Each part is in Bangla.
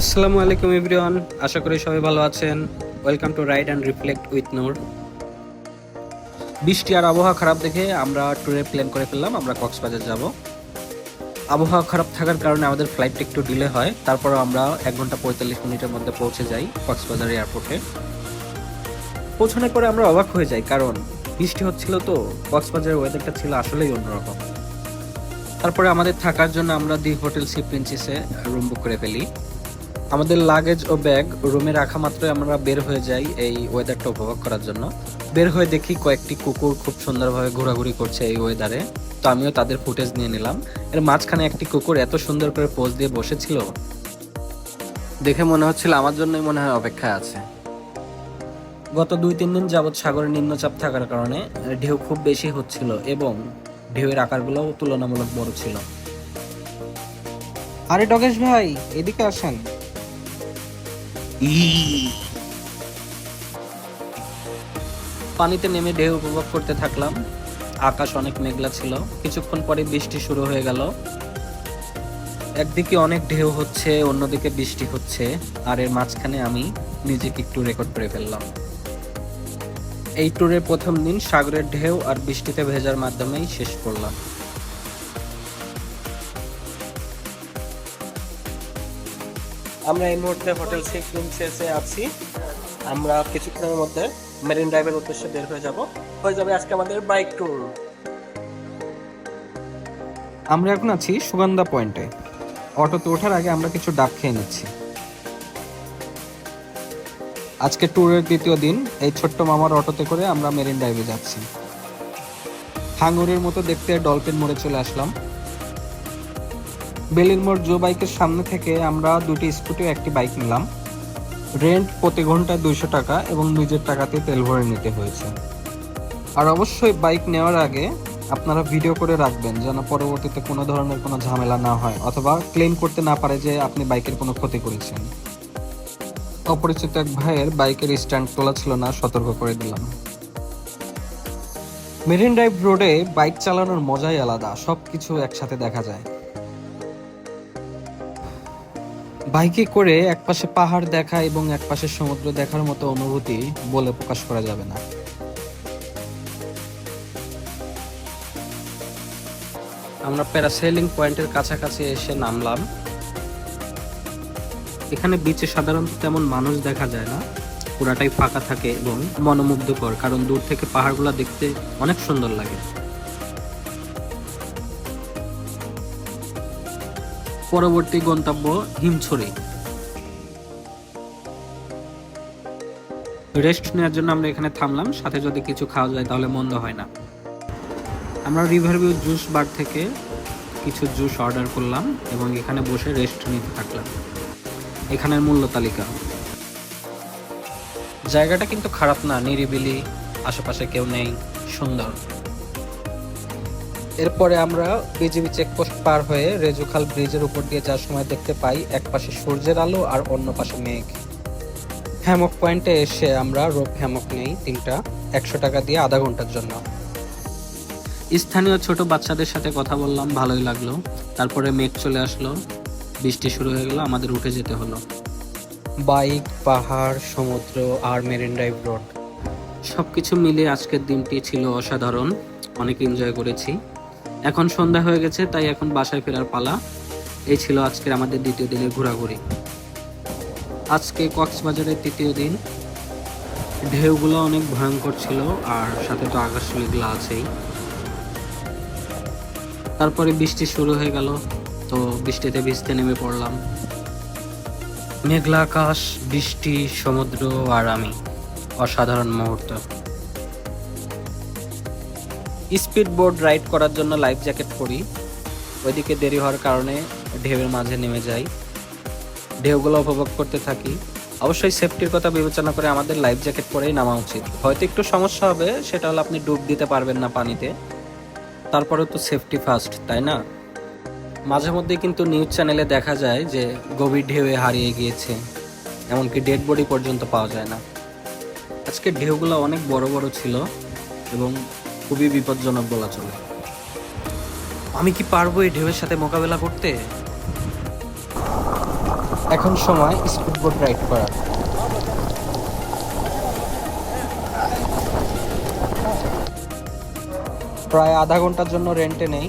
আসসালামু আলাইকুম এভরিওয়ান, আশা করি সবাই ভালো আছেন। Welcome to ride and reflect with Noor. বৃষ্টি আর আবহাওয়া খারাপ দেখে আমরা ট্যুরে প্ল্যান করে ফেললাম আমরা কক্সবাজার যাব। আবহাওয়া খারাপ থাকার কারণে আমাদের ফ্লাইটটা একটু ডিলে হয়, তারপরও আমরা 1 ঘন্টা 45 মিনিটের মধ্যে পৌঁছে যাই কক্সবাজার এয়ারপোর্টে। পৌঁছানোর পরে আমরা অবাক হয়ে যাই, কারণ বৃষ্টি হচ্ছিল, তো কক্সবাজারের ওয়েদারটা ছিল আসলেই অন্যরকম। তারপরে আমাদের থাকার জন্য আমরা দি হোটেল সি প্রিন্সেসে রুম বুক করে ফেলি। আমাদের লাগেজ ও ব্যাগ রুমে রাখা মাত্রই আমরা বের হয়ে যাই এই ওয়েদারটা উপভোগ করার জন্য। বের হয়ে দেখি কয়েকটি কুকুর খুব সুন্দরভাবে ঘোরাঘুরি করছে এই ওয়েদারে, তো আমিও তাদের ফুটেজ নিয়ে নিলাম। এর মাঝখানে একটি কুকুর এত সুন্দর করে পোজ দিয়ে বসেছিল, দেখে মনে হচ্ছিল আমার জন্যই মনে হয় অপেক্ষায় আছে। গত 2-3 দিন যাবৎ সাগরে নিম্নচাপ থাকার কারণে ঢেউ খুব বেশি হচ্ছিল এবং ঢেউয়ের আকারগুলোও তুলনামূলক বড় ছিল। আরে ডগেশ ভাই, এদিকে আসেন। পানিতে নেমে ঢেউ উপভোগ করতে থাকলাম। আকাশ অনেক মেঘলা ছিল, কিছুক্ষণ পরে বৃষ্টি শুরু হয়ে গেল। একদিকে অনেক ঢেউ হচ্ছে, অন্যদিকে বৃষ্টি হচ্ছে, আর এর মাঝখানে আমি নিজেকে একটু রেকর্ড করে ফেললাম। এই ট্যুরের প্রথম দিন সাগরের ঢেউ আর বৃষ্টিতে ভেজার মাধ্যমেই শেষ করলাম। আমরা এই মুহূর্তে হোটেল সি প্রিন্সেসে আছি। আমরা কিছুক্ষণের মধ্যে মেরিন ড্রাইভের উদ্দেশ্যে বের হয়ে যাবে আজকে আমাদের বাইক ট্যুর। আমরা এখন আছি সুগন্ধা পয়েন্টে। অটোতে ওঠার আগে আমরা কিছু ডাব খেয়ে নিচ্ছি। আজকে ট্যুরের দ্বিতীয় দিন এই ছোট্ট মামার অটোতে করে আমরা মেরিন ড্রাইভে যাচ্ছি। হাঙ্গরের মতো দেখতে ডলফিন মোড়ে চলে আসলাম। বেলির মোড় জো বাইকের সামনে থেকে আমরা দুটি স্কুটি ও একটি বাইক নিলাম। রেন্ট প্রতি ঘন্টায় 200 টাকা এবং নিজের টাকাতে তেল ভরে নিতে হয়েছে। আর অবশ্যই বাইক নেওয়ার আগে আপনারা ভিডিও করে রাখবেন, যেন পরবর্তীতে কোনো ধরনের কোনো ঝামেলা না হয় অথবা ক্লেম করতে না পারে যে আপনি বাইকের কোনো ক্ষতি করেছেন। অপরিচিত এক ভাইয়ের বাইকের স্ট্যান্ড তোলা ছিল না, সতর্ক করে দিলাম। মেরিন ড্রাইভ রোডে বাইক চালানোর মজাই আলাদা, সবকিছু একসাথে দেখা যায়। বাইকে করে একপাশে পাহাড় দেখা এবং একপাশে সমুদ্র দেখার মতো অনুভূতি বলে প্রকাশ করা যাবে না। আমরা প্যারাসেলিং পয়েন্টের কাছাকাছি এসে নামলাম। এখানে বিচে সাধারণত তেমন মানুষ দেখা যায় না, পুরাটাই ফাঁকা থাকে এবং মনোমুগ্ধকর, কারণ দূর থেকে পাহাড়গুলো দেখতে অনেক সুন্দর লাগে। পরবর্তী গন্তব্য হিমছড়ি। রেস্ট নেওয়ার জন্য আমরা এখানে থামলাম, সাথে যদি কিছু খাওয়া যায় তাহলে মন্দ হয় না। আমরা রিভারভিউ জুস বার থেকে কিছু জুস অর্ডার করলাম এবং এখানে বসে রেস্ট নিতে থাকলাম। এখানের মূল্য তালিকা। জায়গাটা কিন্তু খারাপ না, নিরিবিলি, আশেপাশে কেউ নেই, সুন্দর। এরপরে আমরা বিজিবি চেকপোস্ট পার হয়ে রেজুখাল ব্রিজের উপর দিয়ে যাওয়ার সময় দেখতে পাই এক পাশে সূর্যের আলো আর অন্য পাশে মেঘ। হ্যামক পয়েন্টে এসে আমরা রোপ হ্যামক নেই 3টা, 100 টাকা দিয়ে আধা ঘন্টার জন্য। স্থানীয় ছোট বাচ্চাদের সাথে কথা বললাম, ভালোই লাগলো। তারপরে মেঘ চলে আসলো, বৃষ্টি শুরু হয়ে গেল, আমাদের উঠে যেতে হলো। বাইক, পাহাড়, সমুদ্র আর মেরিন ড্রাইভ রোড সবকিছু মিলে আজকের দিনটি ছিল অসাধারণ, অনেক এনজয় করেছি। এখন সন্ধ্যা হয়ে গেছে, তাই এখন বাসায় ফেরার পালা। এই ছিল আজকের আমাদের দ্বিতীয় দিনের ঘোরাঘুরি। আজকে কক্সবাজারের তৃতীয় দিন। ঢেউগুলো অনেক ভয়ঙ্কর ছিল, আর সাথে তো আকাশ মেঘলা আছেই। তারপরে বৃষ্টি শুরু হয়ে গেল, তো বৃষ্টিতে ভিজতে নেমে পড়লাম। মেঘলা আকাশ, বৃষ্টি, সমুদ্র আর আমি, অসাধারণ মুহূর্ত। স্পিড বোর্ড রাইড করার জন্য লাইফ জ্যাকেট পরি, ওইদিকে দেরি হওয়ার কারণে ঢেউয়ের মাঝে নেমে যাই, ঢেউগুলো উপভোগ করতে থাকি। অবশ্যই সেফটির কথা বিবেচনা করে আমাদের লাইফ জ্যাকেট পরেই নামা উচিত। হয়তো একটু সমস্যা হবে, সেটা হলো আপনি ডুব দিতে পারবেন না পানিতে, তারপরে তো সেফটি ফার্স্ট, তাই না? মাঝে মধ্যে কিন্তু নিউজ চ্যানেলে দেখা যায় যে গভীর ঢেউয়ে হারিয়ে গিয়েছে, এমনকি ডেড বডি পর্যন্ত পাওয়া যায় না। আজকে ঢেউগুলো অনেক বড় বড় ছিল এবং খুবই বিপজ্জনক বলা চলে। আমি কি পারবো এই ঢেউয়ের সাথে মোকাবেলা করতে? এখন সময় স্পিডবোট রাইড করার। প্রায় আধা ঘন্টার জন্য রেন্টে নেই।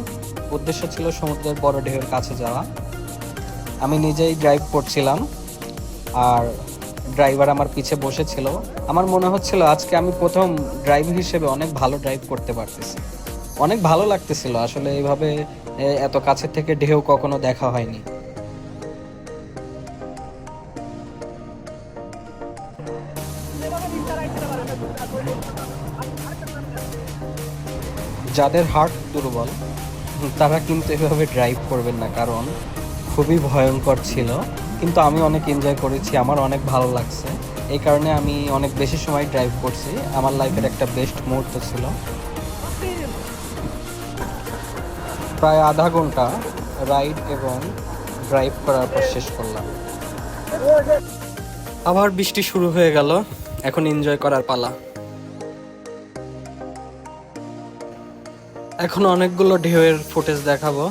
উদ্দেশ্য ছিল সমুদ্রের বড় ঢেউয়ের কাছে যাওয়া। আমি নিজেই ড্রাইভ করছিলাম আর ড্রাইভার আমার পিছে বসেছিল। আমার মনে হচ্ছিল আজকে আমি প্রথম ড্রাইভার হিসেবে অনেক ভালো ড্রাইভ করতে পারতেছি। অনেক ভালো লাগতেছিল আসলে, এইভাবে এত কাছের থেকে ঢেউ কখনো দেখা হয়নি। যাদের হার্ট দুর্বল তারা কিন্তু এভাবে ড্রাইভ করবেন না, কারণ খুবই ভয়ঙ্কর ছিল। কিন্তু আমি অনেক এনজয় করেছি, আমার অনেক ভালো লাগছে। এই কারণে আমি অনেক বেশি সময় ড্রাইভ করছি। আমার লাইফের একটা বেস্ট মুহূর্ত ছিল। প্রায় আধা ঘন্টা রাইড এবং ড্রাইভ করার পর শেষ করলাম। আবার বৃষ্টি শুরু হয়ে গেল, এখন এনজয় করার পালা। এখন অনেকগুলো ঢেউয়ের ফুটেজ দেখাবো,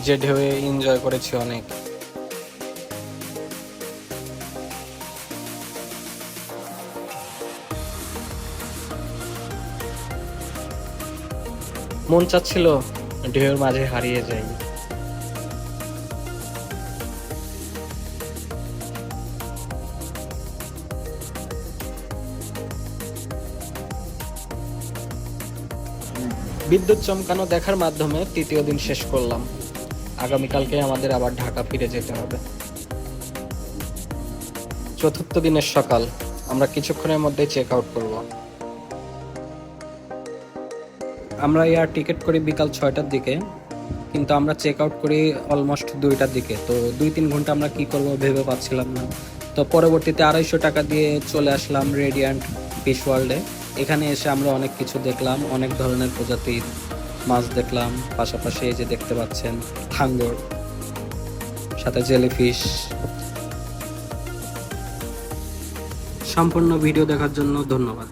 যে ঢেউয়ে এনজয় করেছি অনেক। মন চাচ্ছিল ঢেউয়ের মাঝে হারিয়ে যাই। বিদ্যুৎ চমকানো দেখার মাধ্যমে তৃতীয় দিন শেষ করলাম। আগামীকালকে আমাদের আবার ঢাকা ফিরে যেতে হবে। চতুর্থ দিনের সকাল, আমরা কিছুক্ষণের মধ্যে চেক আউট করব। আমরা এয়ার টিকিট করি বিকাল 6টার দিকে, কিন্তু আমরা চেক আউট করি অলমোস্ট 2টার দিকে। তো 2-3 ঘন্টা আমরা কি করব ভেবে পাচ্ছিলাম না। তো পরবর্তীতে 250 টাকা দিয়ে চলে আসলাম রেডিয়ান্ট ফিশ ওয়ার্ল্ডে। এখানে এসে আমরা অনেক কিছু দেখলাম, অনেক ধরনের প্রজাতির মাছ দেখলাম। পাশাপাশি এই যে দেখতে পাচ্ছেন হাঙ্গর, সাথে জেলিফিশ। সম্পূর্ণ ভিডিও দেখার জন্য ধন্যবাদ।